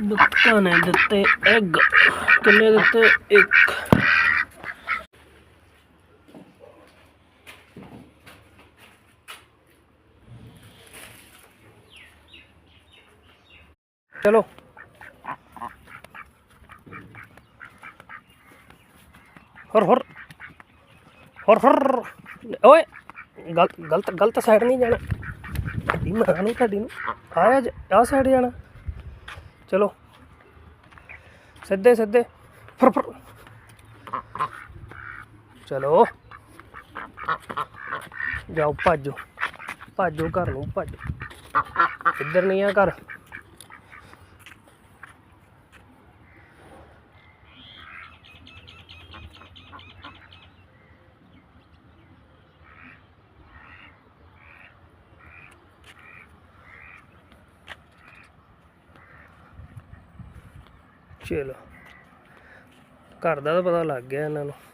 दुक्का ने दिते एग किन्ने दिते एक चलो हुर हुर हुर हुर ओए गलत गलत गलत साइड नहीं जाना मैं थोड़ी आया आ साइड जाना चलो सीधे सीधे फुर फुर चलो जाओ भाजो भाजो घर नूं भाजो इधर नहीं है घर चलो घर का तो पता लग गया इन्हों